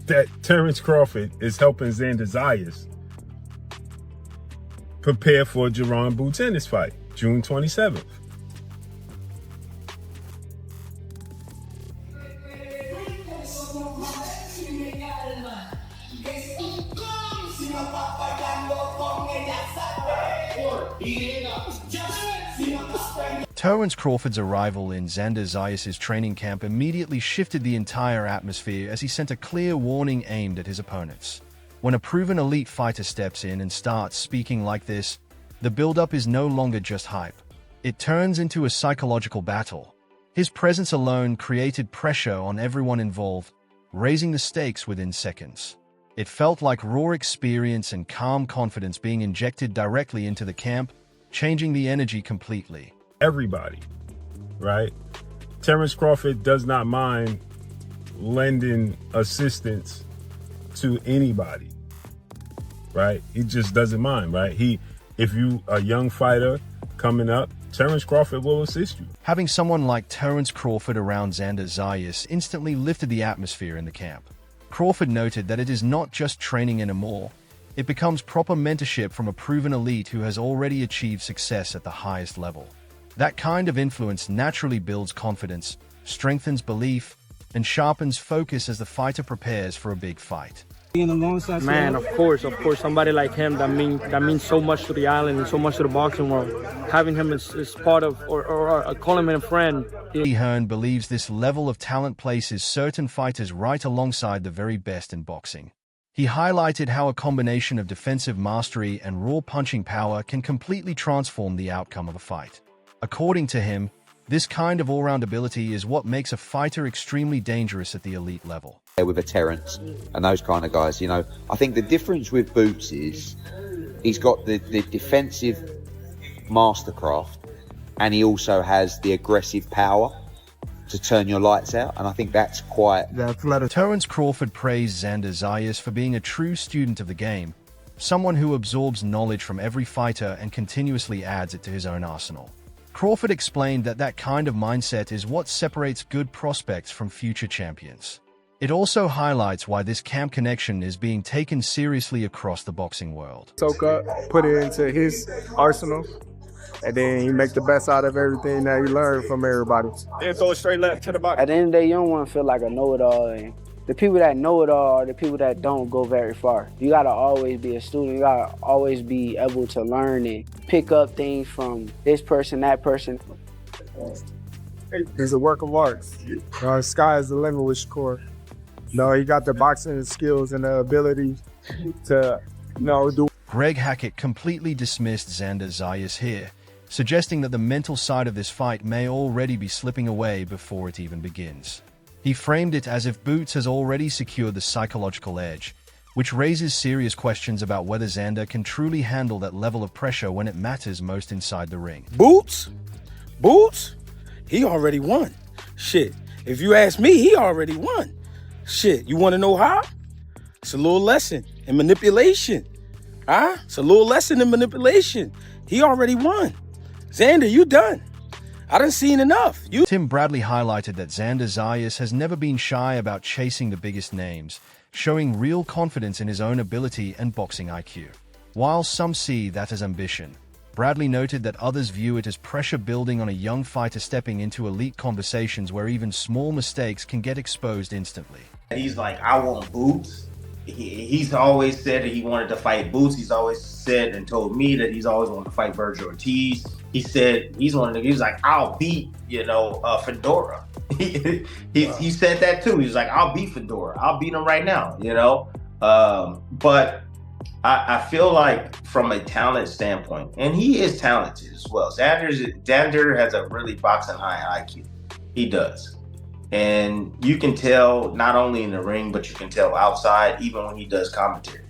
that Terence Crawford is helping Xander Zayas prepare for a Jaron Bootennis fight, June 27th. Terence Crawford's arrival in Xander Zayas' training camp immediately shifted the entire atmosphere as he sent a clear warning aimed at his opponents. When a proven elite fighter steps in and starts speaking like this, the build-up is no longer just hype. It turns into a psychological battle. His presence alone created pressure on everyone involved, raising the stakes within seconds. It felt like raw experience and calm confidence being injected directly into the camp, changing the energy completely. Everybody, right? Terence Crawford does not mind lending assistance to anybody, right? He just doesn't mind, right? If you a young fighter coming up, Terence Crawford will assist you. Having someone like Terence Crawford around Xander Zayas instantly lifted the atmosphere in the camp. Crawford noted that it is not just training anymore. It becomes proper mentorship from a proven elite who has already achieved success at the highest level. That kind of influence naturally builds confidence, strengthens belief, and sharpens focus as the fighter prepares for a big fight. Man, of course, somebody like him that means so much to the island and so much to the boxing world. Having him as part of, or calling him a friend. Hearn believes this level of talent places certain fighters right alongside the very best in boxing. He highlighted how a combination of defensive mastery and raw punching power can completely transform the outcome of a fight. According to him, this kind of all-round ability is what makes a fighter extremely dangerous at the elite level. With a Terence and those kind of guys, you know, I think the difference with Boots is he's got the defensive mastercraft and he also has the aggressive power to turn your lights out, and I think that's quite... Terence Crawford praised Xander Zayas for being a true student of the game, someone who absorbs knowledge from every fighter and continuously adds it to his own arsenal. Crawford explained that that kind of mindset is what separates good prospects from future champions. It also highlights why this camp connection is being taken seriously across the boxing world. Soak up, put it into his arsenal, and then you make the best out of everything that you learn from everybody. Then throw it straight left to the body. At the end of the day, you don't want to feel like a know-it-all. And the people that know it all are the people that don't go very far. You got to always be a student. You got to always be able to learn and pick up things from this person, that person. It's a work of art. Sky is the limit with Shakur. No, he got the boxing skills and the ability to, do. Greg Hackett completely dismissed Xander Zayas here, suggesting that the mental side of this fight may already be slipping away before it even begins. He framed it as if Boots has already secured the psychological edge, which raises serious questions about whether Xander can truly handle that level of pressure when it matters most inside the ring. Boots, he already won. Shit, if you ask me, he already won. Shit, you want to know how? It's a little lesson in manipulation. It's a little lesson in manipulation. He already won. Xander, you done. I done seen enough. Tim Bradley highlighted that Xander Zayas has never been shy about chasing the biggest names, showing real confidence in his own ability and boxing IQ. While some see that as ambition, Bradley noted that others view it as pressure building on a young fighter stepping into elite conversations where even small mistakes can get exposed instantly. He's like, I want Boots. He's always said that he wanted to fight Boots. He's always said and told me that he's always wanted to fight Virgil Ortiz. He said he was like, I'll beat, Fedora. he said that too. He was like, I'll beat Fedora. I'll beat him right now, But I feel like from a talent standpoint, and he is talented as well. Xander has a really boxing high IQ. He does. And you can tell not only in the ring, but you can tell outside, even when he does commentary.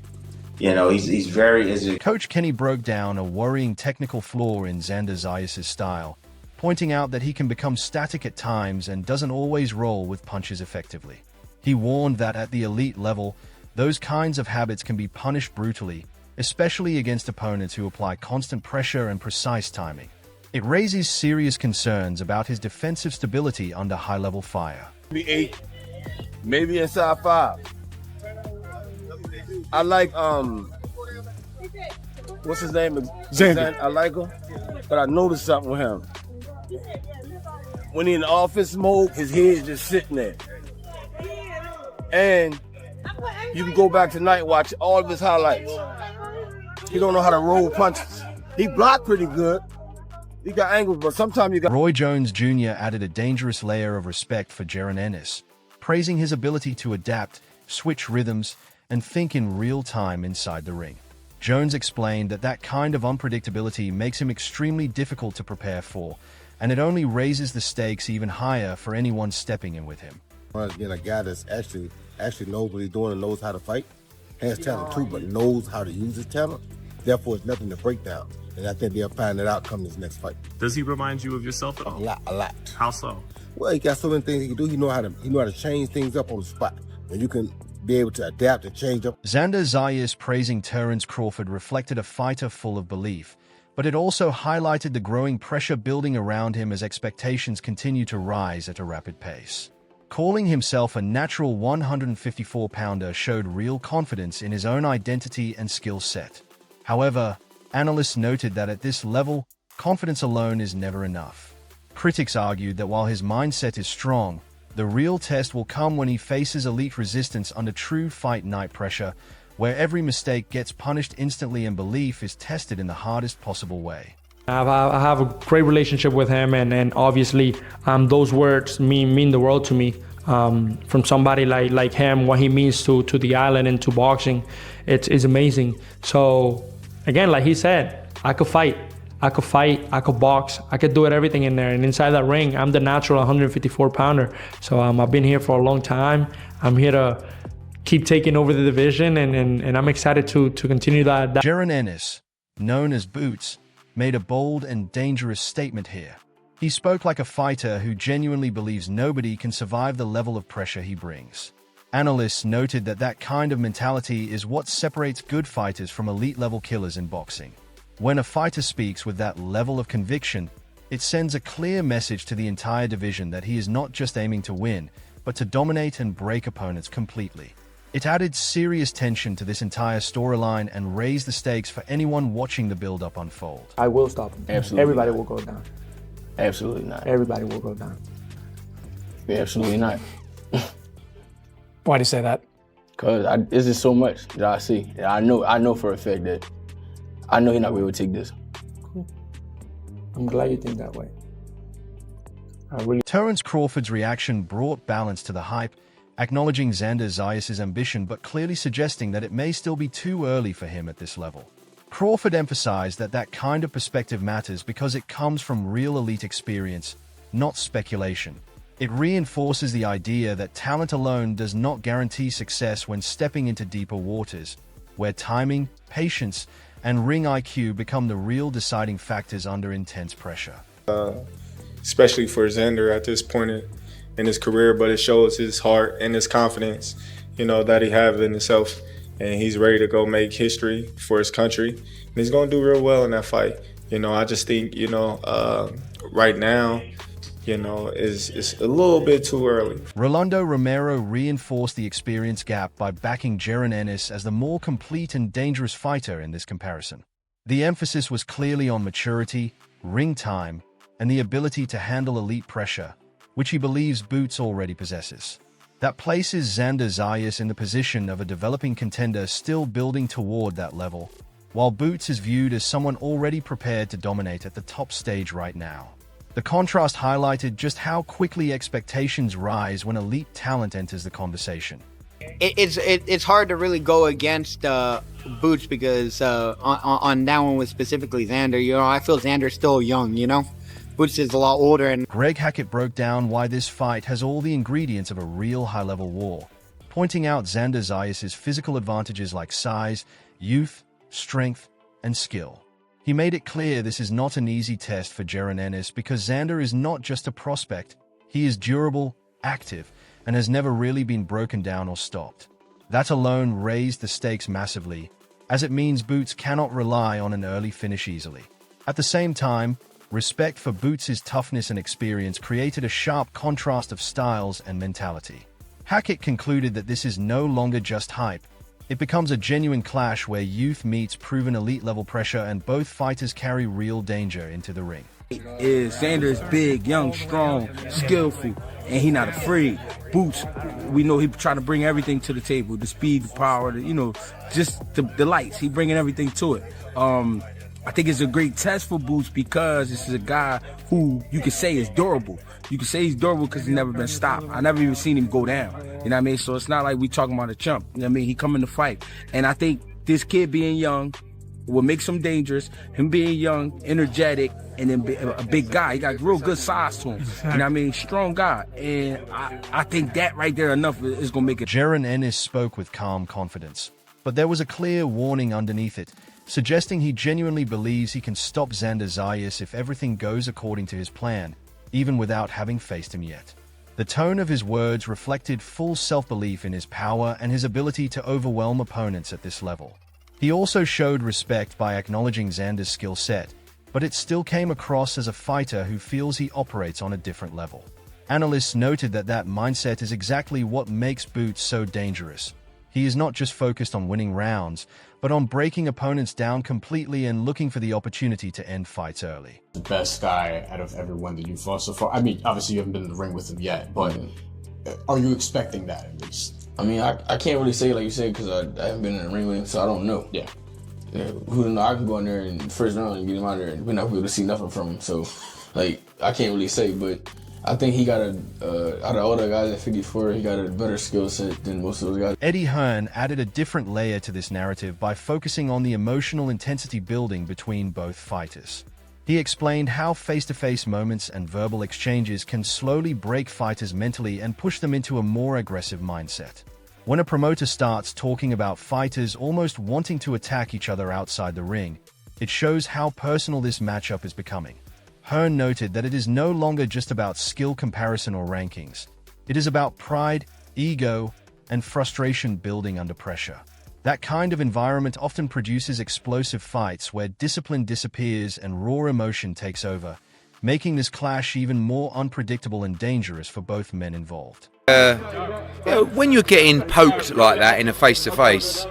He's very... Coach Kenny broke down a worrying technical flaw in Xander Zayas' style, pointing out that he can become static at times and doesn't always roll with punches effectively. He warned that at the elite level, those kinds of habits can be punished brutally, especially against opponents who apply constant pressure and precise timing. It raises serious concerns about his defensive stability under high-level fire. Maybe 8, maybe inside 5. I like what's his name? Xander. I like him, but I noticed something with him. When he in the offense mode, his head's just sitting there. And you can go back tonight and watch all of his highlights. He don't know how to roll punches. He blocked pretty good. He got angles, but sometimes you got... Roy Jones Jr. added a dangerous layer of respect for Jaron Ennis, praising his ability to adapt, switch rhythms, and think in real time inside the ring. Jones explained that that kind of unpredictability makes him extremely difficult to prepare for, and it only raises the stakes even higher for anyone stepping in with him. Again, a guy that's actually knows what he's doing and knows how to fight, has talent too, but knows how to use his talent. Therefore, it's nothing to break down. And I think they'll find that out come this next fight. Does he remind you of yourself at all? A lot. How so? Well, he got so many things he can do. He know how to change things up on the spot. And you can be able to adapt and change up. Xander Zayas praising Terence Crawford reflected a fighter full of belief, but it also highlighted the growing pressure building around him as expectations continue to rise at a rapid pace. Calling himself a natural 154-pounder showed real confidence in his own identity and skill set. However, analysts noted that at this level, confidence alone is never enough. Critics argued that while his mindset is strong, the real test will come when he faces elite resistance under true fight night pressure, where every mistake gets punished instantly and belief is tested in the hardest possible way. I have a great relationship with him, and obviously those words mean the world to me. From somebody like him, what he means to the island and to boxing, it's amazing. So again, like he said, I could fight, I could box, I could do everything in there. And inside that ring, I'm the natural 154-pounder. So I've been here for a long time. I'm here to keep taking over the division, and I'm excited to continue that. Jaron Ennis, known as Boots, made a bold and dangerous statement here. He spoke like a fighter who genuinely believes nobody can survive the level of pressure he brings. Analysts noted that that kind of mentality is what separates good fighters from elite-level killers in boxing. When a fighter speaks with that level of conviction, it sends a clear message to the entire division that he is not just aiming to win, but to dominate and break opponents completely. It added serious tension to this entire storyline and raised the stakes for anyone watching the build-up unfold. I will stop him. Absolutely Everybody not. will go down. Absolutely not. Everybody will go down. Absolutely not. Why do you say that? Because it's just so much that I see. I know for a fact that I know he's not able to take this. Cool. I'm glad you think that way. Terence Crawford's reaction brought balance to the hype, acknowledging Xander Zayas' ambition but clearly suggesting that it may still be too early for him at this level. Crawford emphasized that that kind of perspective matters because it comes from real elite experience, not speculation. It reinforces the idea that talent alone does not guarantee success when stepping into deeper waters, where timing, patience, and ring IQ become the real deciding factors under intense pressure. Especially for Xander at this point in his career, but it shows his heart and his confidence, that he has in himself. And he's ready to go make history for his country. And he's going to do real well in that fight. I just think, right now, it's a little bit too early. Rolando Romero reinforced the experience gap by backing Jaron Ennis as the more complete and dangerous fighter in this comparison. The emphasis was clearly on maturity, ring time, and the ability to handle elite pressure, which he believes Boots already possesses. That places Xander Zayas in the position of a developing contender still building toward that level, while Boots is viewed as someone already prepared to dominate at the top stage right now. The contrast highlighted just how quickly expectations rise when elite talent enters the conversation. It's hard to really go against Boots because on that one with specifically Xander, I feel Xander's still young, Boots is a lot older. And Greg Hackett broke down why this fight has all the ingredients of a real high-level war, pointing out Xander Zayas' physical advantages like size, youth, strength, and skill. He made it clear this is not an easy test for Jaron Ennis because Xander is not just a prospect, he is durable, active, and has never really been broken down or stopped. That alone raised the stakes massively, as it means Boots cannot rely on an early finish easily. At the same time, respect for Boots' toughness and experience created a sharp contrast of styles and mentality. Hackett concluded that this is no longer just hype, It becomes a genuine clash where youth meets proven elite-level pressure, and both fighters carry real danger into the ring. Xander is big, young, strong, skillful, and he not afraid. Boots, we know he trying to bring everything to the table, the speed, the power, just the lights. He bringing everything to it. I think it's a great test for Boots because this is a guy who you could say is durable. You can say he's durable because he's never been stopped. I never even seen him go down. You know what I mean? So it's not like we talking about a chump. You know what I mean? He coming to fight. And I think this kid being young will make him dangerous. Him being young, energetic, and then a big guy. He got real good size to him. You know what I mean? Strong guy. And I think that right there enough is going to make it. Jaron Ennis spoke with calm confidence, but there was a clear warning underneath it, suggesting he genuinely believes he can stop Xander Zayas if everything goes according to his plan, even without having faced him yet. The tone of his words reflected full self-belief in his power and his ability to overwhelm opponents at this level. He also showed respect by acknowledging Xander's skill set, but it still came across as a fighter who feels he operates on a different level. Analysts noted that mindset is exactly what makes Boots so dangerous. He is not just focused on winning rounds, but on breaking opponents down completely and looking for the opportunity to end fights early. The best guy out of everyone that you've fought so far. I mean, obviously you haven't been in the ring with him yet, but are you expecting that at least? I mean, I can't really say like you said because I haven't been in the ring with him, so I don't know. Yeah. Who knows? I can go in there in the first round and get him out of there, and we're not able to see nothing from him. So, like, I can't really say, but I think he got out of all the guys at 54, he got a better skill set than most of those guys. Eddie Hearn added a different layer to this narrative by focusing on the emotional intensity building between both fighters. He explained how face-to-face moments and verbal exchanges can slowly break fighters mentally and push them into a more aggressive mindset. When a promoter starts talking about fighters almost wanting to attack each other outside the ring, it shows how personal this matchup is becoming. Hearn noted that it is no longer just about skill comparison or rankings. It is about pride, ego, and frustration building under pressure. That kind of environment often produces explosive fights where discipline disappears and raw emotion takes over, making this clash even more unpredictable and dangerous for both men involved. When you're getting poked like that in a face-to-face,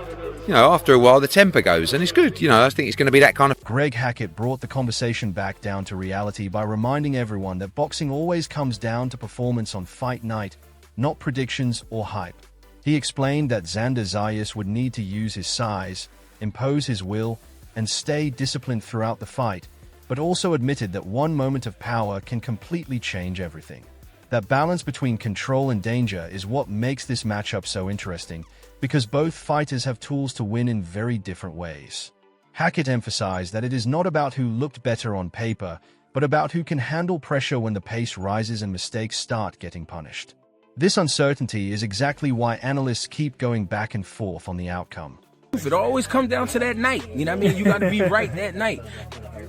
after a while the temper goes, and it's good. I think it's going to be that kind of... Greg Hackett brought the conversation back down to reality by reminding everyone that boxing always comes down to performance on fight night, not predictions or hype. He explained that Xander Zayas would need to use his size, impose his will, and stay disciplined throughout the fight, but also admitted that one moment of power can completely change everything. That balance between control and danger is what makes this matchup so interesting, because both fighters have tools to win in very different ways. Hackett emphasized that it is not about who looked better on paper, but about who can handle pressure when the pace rises and mistakes start getting punished. This uncertainty is exactly why analysts keep going back and forth on the outcome. It always comes down to that night. You know what I mean? You got to be right that night.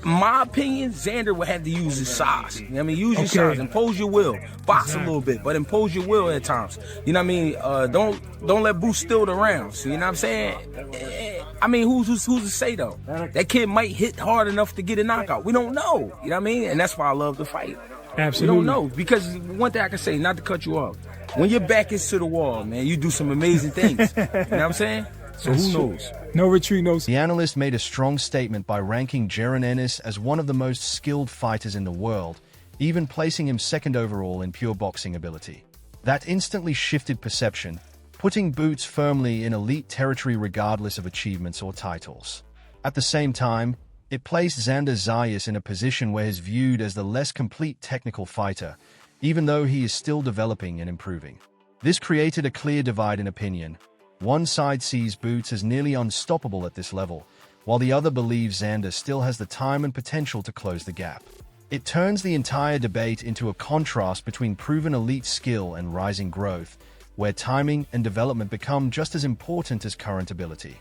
In my opinion, Xander would have to use his size. You know what I mean? Use your size. Impose your will. Box a little bit, but impose your will at times. You know what I mean? Don't let Boots steal the rounds. You know what I'm saying? I mean, who's to say, though? That kid might hit hard enough to get a knockout. We don't know. You know what I mean? And that's why I love the fight. Absolutely. We don't know. Because one thing I can say, not to cut you off, when your back is to the wall, man, you do some amazing things. You know what I'm saying? So who knows? No retreat, no... The analyst made a strong statement by ranking Jaron Ennis as one of the most skilled fighters in the world, even placing him second overall in pure boxing ability. That instantly shifted perception, putting Boots firmly in elite territory regardless of achievements or titles. At the same time, it placed Xander Zayas in a position where he's viewed as the less complete technical fighter, even though he is still developing and improving. This created a clear divide in opinion. One side sees Boots as nearly unstoppable at this level, while the other believes Xander still has the time and potential to close the gap. It turns the entire debate into a contrast between proven elite skill and rising growth, where timing and development become just as important as current ability.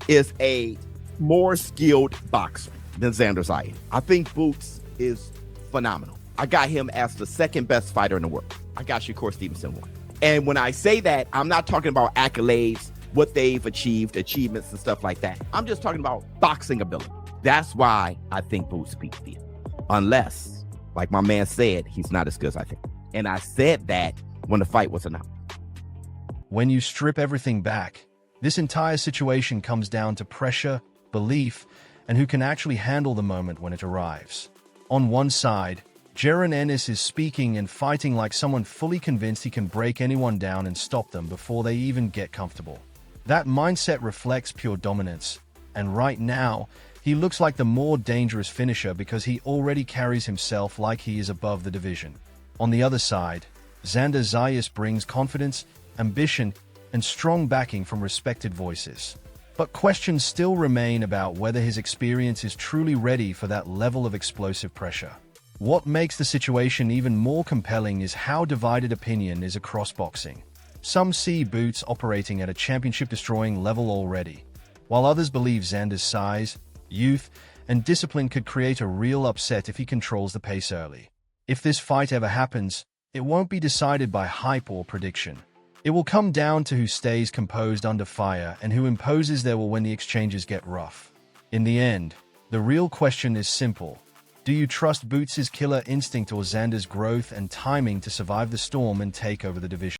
Is a more skilled boxer than Xander Zayas. I think Boots is phenomenal. I got him as the second best fighter in the world. I got Shakur Stevenson one. And when I say that, I'm not talking about accolades, what they've achieved, achievements and stuff like that. I'm just talking about boxing ability. That's why I think Boots beats him. Unless, like my man said, he's not as good as I think. And I said that when the fight was announced. When you strip everything back, This entire situation comes down to pressure, belief, and who can actually handle the moment when it arrives. On one side, Jaron Ennis is speaking and fighting like someone fully convinced he can break anyone down and stop them before they even get comfortable. That mindset reflects pure dominance, and right now, he looks like the more dangerous finisher because he already carries himself like he is above the division. On the other side, Xander Zayas brings confidence, ambition, and strong backing from respected voices. But questions still remain about whether his experience is truly ready for that level of explosive pressure. What makes the situation even more compelling is how divided opinion is across boxing. Some see Boots operating at a championship-destroying level already, while others believe Xander's size, youth, and discipline could create a real upset if he controls the pace early. If this fight ever happens, it won't be decided by hype or prediction. It will come down to who stays composed under fire and who imposes their will when the exchanges get rough. In the end, the real question is simple. Do you trust Boots' killer instinct or Xander's growth and timing to survive the storm and take over the division?